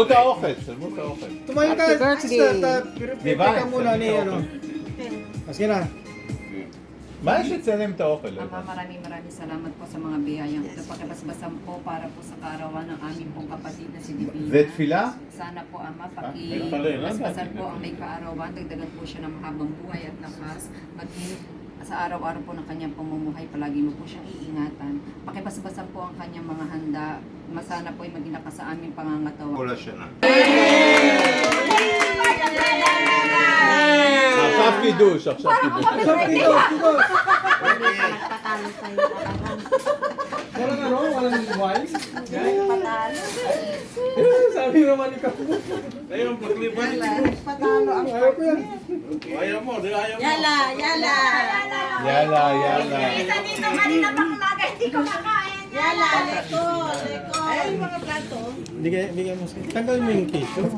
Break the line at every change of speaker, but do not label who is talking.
את האוכל, צלמו את האוכל.
Tumayo ka,
Happy birthday.
Pipili ka muna ni ano. Sige na.
מה יש לצלם את האוכל?
Ama, maraming salamat po sa mga biyayang ito. Pakibasbasan po para po sa kaarawan ng aming pong kapatid na si Divina.
זה תפילה?
Sana po, Ama,
nagpalay, ha?
pakibasbasan po ang may kaarawan. Dagdagan po siya ng mahabang buhay at lakas. Maging sa araw-araw po ng kanyang pamumuhay, palagi mo po siyang iingatan. Pakibasbasan po ang kanyang mga handa. Masana po ay maging lakas sa aming pangangatawa.
כל השנה. עכשיו קידוש, עכשיו קידוש.
Tigos!
Patalo sa'yo.
Walang ano? Walang wine?
Patalo.
Sabi naman ikaw.
Ayun, pagliban.
Patalo ang
Ayaw ko yan.
Ayaw mo, di ayaw mo.
Yala, yala.
יאללה, יאללה.
Dito kanina pang umaga, hindi ko makain. Yala, leko, leko. Ay, mga plato.
Bigay mo sa tanggal mo yung tissue.